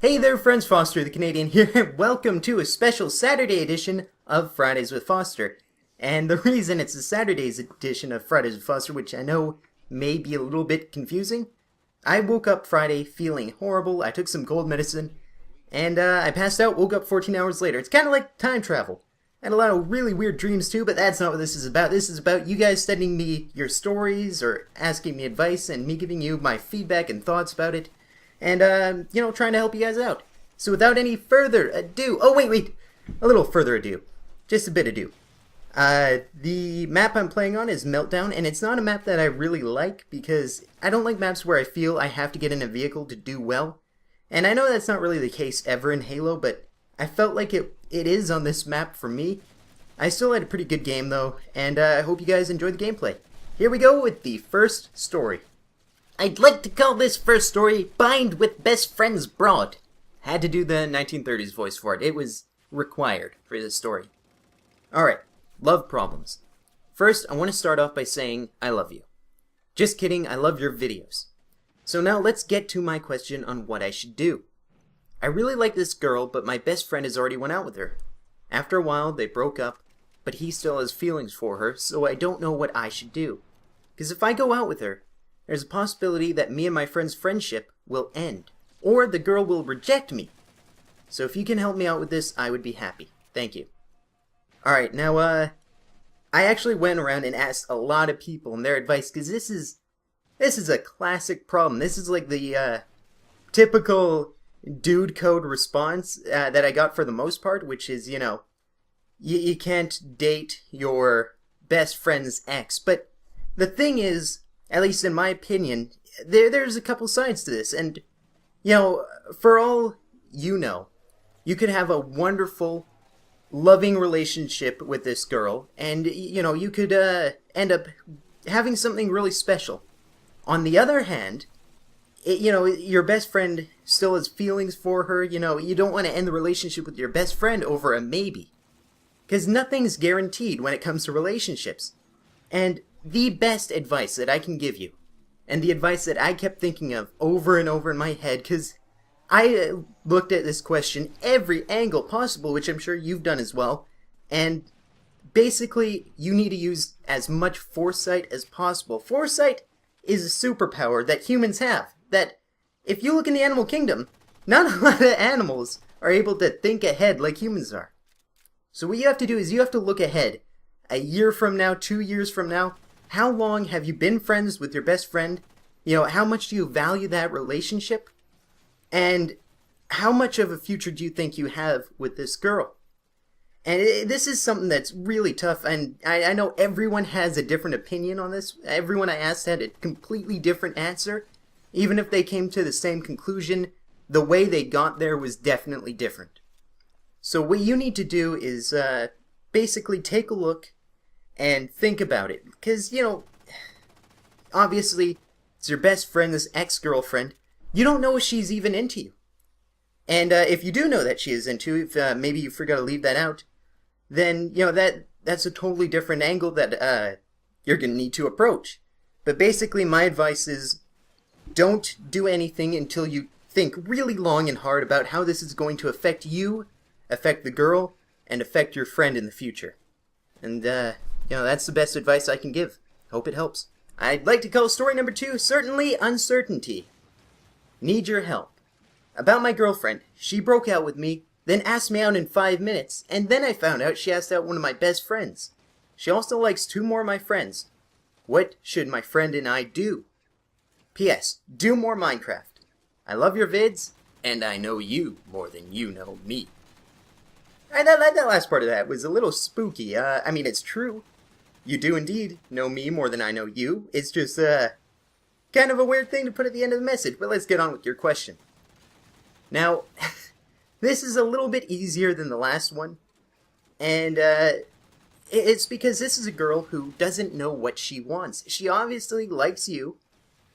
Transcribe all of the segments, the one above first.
Hey there friends, Foster the Canadian here. Welcome to a special Saturday edition of Fridays with Foster. And the reason it's a Saturday's edition of Fridays with Foster, which I know may be a little bit confusing, I woke up Friday feeling horrible. I took some cold medicine, and I passed out, woke up 14 hours later. It's kind of like time travel. I had a lot of really weird dreams too, but that's not what this is about. This is about you guys sending me your stories or asking me advice and me giving you my feedback and thoughts about it. And, trying to help you guys out. So without any further ado, a little further ado. Just a bit ado. The map I'm playing on is Meltdown, and it's not a map that I really like because I don't like maps where I feel I have to get in a vehicle to do well. And I know that's not really the case ever in Halo, but I felt like it is on this map for me. I still had a pretty good game though, and I hope you guys enjoyed the gameplay. Here we go with the first story. I'd like to call this first story Bind with Best Friends Broad. Had to do the 1930s voice for it. It was required for this story. Alright, love problems. First, I want to start off by saying I love you. Just kidding, I love your videos. So now let's get to my question on what I should do. I really like this girl, but my best friend has already went out with her. After a while, they broke up, but he still has feelings for her, so I don't know what I should do. Because if I go out with her, there's a possibility that me and my friend's friendship will end, or the girl will reject me. So if you can help me out with this, I would be happy. Thank you. Alright, now, I actually went around and asked a lot of people and their advice, because this is a classic problem. This is like the, typical dude code response that I got for the most part, which is, you can't date your best friend's ex. But the thing is, at least in my opinion, there's a couple sides to this, and, for all you could have a wonderful, loving relationship with this girl, and, you could end up having something really special. On the other hand, your best friend still has feelings for her, you don't want to end the relationship with your best friend over a maybe. Because nothing's guaranteed when it comes to relationships. And the best advice that I can give you, and the advice that I kept thinking of over and over in my head, because I looked at this question every angle possible, which I'm sure you've done as well, and basically you need to use as much foresight as possible. Foresight is a superpower that humans have, that if you look in the animal kingdom, not a lot of animals are able to think ahead like humans are. So what you have to do is you have to look ahead. A year from now, 2 years from now, how long have you been friends with your best friend? How much do you value that relationship? And how much of a future do you think you have with this girl? And this is something that's really tough, and I know everyone has a different opinion on this. Everyone I asked had a completely different answer. Even if they came to the same conclusion, the way they got there was definitely different. So what you need to do is basically take a look and think about it. Because, obviously, it's your best friend's ex-girlfriend. You don't know if she's even into you. And if you do know that she is into you, if maybe you forgot to leave that out, then, that's a totally different angle that you're going to need to approach. But basically, my advice is don't do anything until you think really long and hard about how this is going to affect you, affect the girl, and affect your friend in the future. And, that's the best advice I can give. Hope it helps. I'd like to call story number 2, Certainly Uncertainty. Need your help. About my girlfriend. She broke out with me, then asked me out in 5 minutes, and then I found out she asked out one of my best friends. She also likes 2 more of my friends. What should my friend and I do? P.S. Do more Minecraft. I love your vids, and I know you more than you know me. That last part of that was a little spooky. It's true. You do indeed know me more than I know you. It's just, kind of a weird thing to put at the end of the message, but let's get on with your question. Now, this is a little bit easier than the last one, and, it's because this is a girl who doesn't know what she wants. She obviously likes you,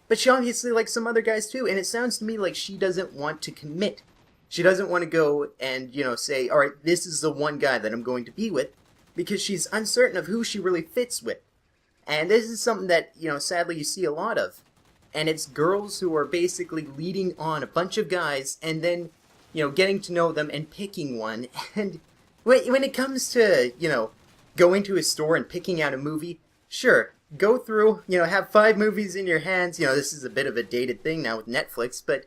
but she obviously likes some other guys too, and it sounds to me like she doesn't want to commit. She doesn't want to go and, say, alright, this is the one guy that I'm going to be with, because she's uncertain of who she really fits with. And this is something that, sadly you see a lot of. And it's girls who are basically leading on a bunch of guys, and then getting to know them and picking one. And when it comes to, going to a store and picking out a movie, sure, go through, have 5 movies in your hands. This is a bit of a dated thing now with Netflix, but,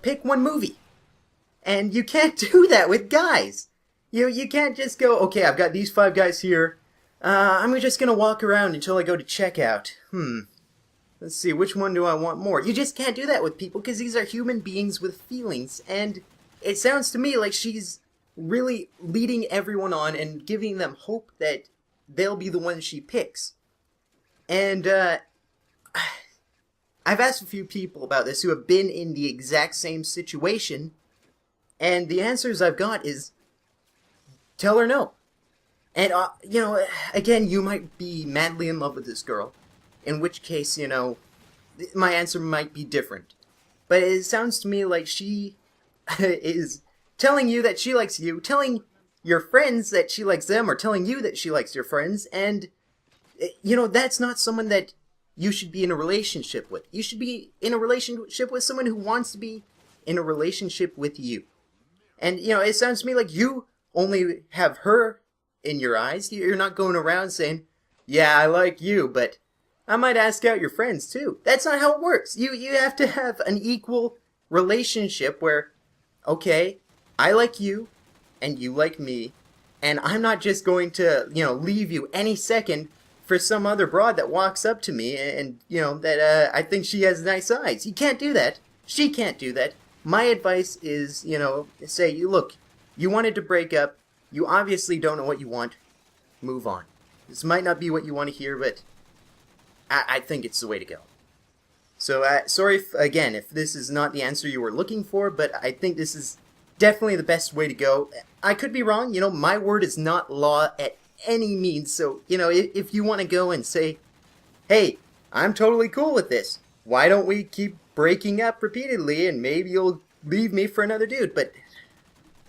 pick one movie. And you can't do that with guys. You can't just go, okay, I've got these 5 guys here. I'm just going to walk around until I go to checkout. Let's see, which one do I want more? You just can't do that with people because these are human beings with feelings. And it sounds to me like she's really leading everyone on and giving them hope that they'll be the one she picks. And I've asked a few people about this who have been in the exact same situation. And the answers I've got is, tell her no. And, again, you might be madly in love with this girl. In which case, my answer might be different. But it sounds to me like she is telling you that she likes you, telling your friends that she likes them, or telling you that she likes your friends, and, that's not someone that you should be in a relationship with. You should be in a relationship with someone who wants to be in a relationship with you. And, it sounds to me like you only have her in your eyes. You're not going around saying, yeah, I like you, but I might ask out your friends too. That's not how it works. You have to have an equal relationship where, okay, I like you, and you like me, and I'm not just going to, leave you any second for some other broad that walks up to me and, that I think she has nice eyes. You can't do that. She can't do that. My advice is, say, look, you wanted to break up. You obviously don't know what you want. Move on. This might not be what you want to hear, but I think it's the way to go. So, sorry, again, if this is not the answer you were looking for, but I think this is definitely the best way to go. I could be wrong. My word is not law at any means. So, if you want to go and say, hey, I'm totally cool with this. Why don't we keep breaking up repeatedly and maybe you'll leave me for another dude? But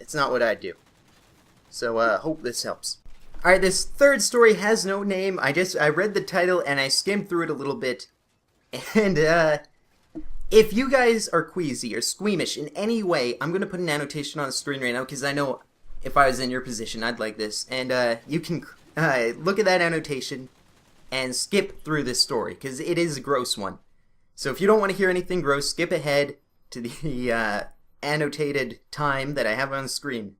it's not what I'd do. So, hope this helps. Alright, this third story has no name. I read the title and I skimmed through it a little bit. And, if you guys are queasy or squeamish in any way, I'm going to put an annotation on the screen right now because I know if I was in your position, I'd like this. And, you can look at that annotation and skip through this story because it is a gross one. So if you don't want to hear anything gross, skip ahead to the, annotated time that I have on the screen.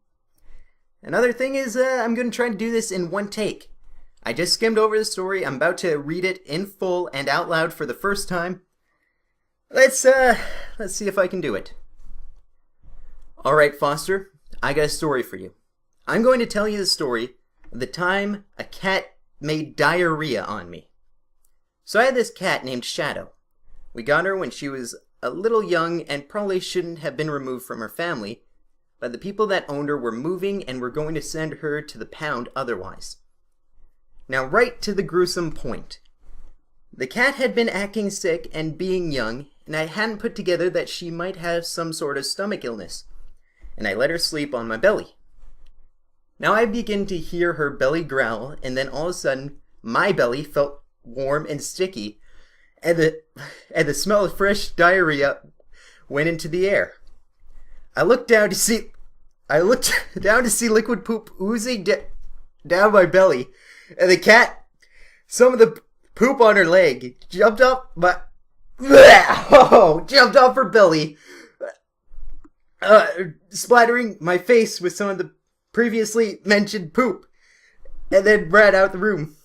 Another thing is, I'm going to try to do this in one take. I just skimmed over the story. I'm about to read it in full and out loud for the first time. Let's see if I can do it. Alright, Foster, I got a story for you. I'm going to tell you the story of the time a cat made diarrhea on me. So I had this cat named Shadow. We got her when she was a little young and probably shouldn't have been removed from her family, but the people that owned her were moving and were going to send her to the pound otherwise. Now right to the gruesome point. The cat had been acting sick and being young, and I hadn't put together that she might have some sort of stomach illness, and I let her sleep on my belly. Now I begin to hear her belly growl, and then all of a sudden, my belly felt warm and sticky, and the smell of fresh diarrhea went into the air. I looked down to see liquid poop oozing down my belly, and the cat, some of the poop on her leg, jumped off her belly, splattering my face with some of the previously mentioned poop, and then ran out the room.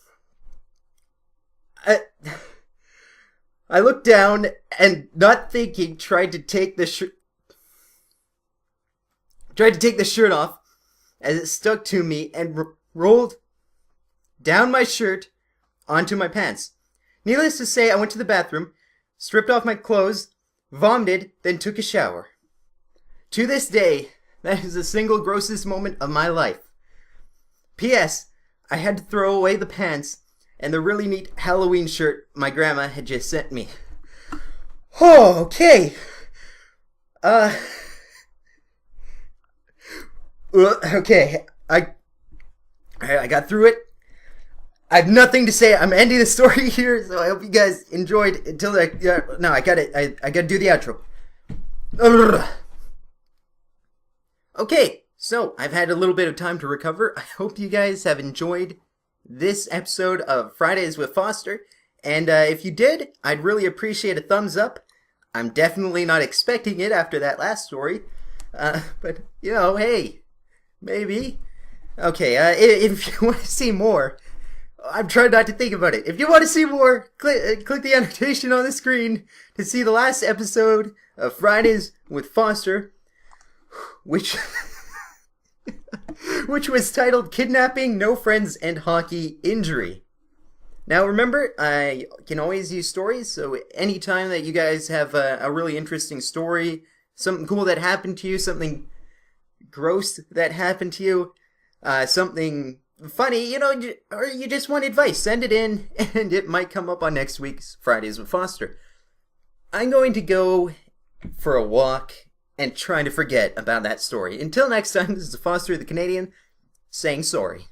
I looked down and, not thinking, tried to take the shirt off as it stuck to me and rolled down my shirt onto my pants. Needless to say, I went to the bathroom, stripped off my clothes, vomited, then took a shower. To this day, that is the single grossest moment of my life. P.S. I had to throw away the pants and the really neat Halloween shirt my grandma had just sent me. Oh, okay. Okay, I got through it. I have nothing to say. I'm ending the story here, so I hope you guys enjoyed until I gotta do the outro. Okay, so I've had a little bit of time to recover. I hope you guys have enjoyed this episode of Fridays with Foster. And if you did, I'd really appreciate a thumbs up. I'm definitely not expecting it after that last story. But, hey, maybe. Okay, if you want to see more, I'm trying not to think about it. If you want to see more, click the annotation on the screen to see the last episode of Fridays with Foster, which was titled Kidnapping, No Friends, and Hockey Injury. Now remember, I can always use stories, so anytime that you guys have a really interesting story, something cool that happened to you, something gross that happened to you, something funny, or you just want advice, send it in, and it might come up on next week's Fridays with Foster. I'm going to go for a walk and try to forget about that story. Until next time, this is Foster the Canadian saying sorry.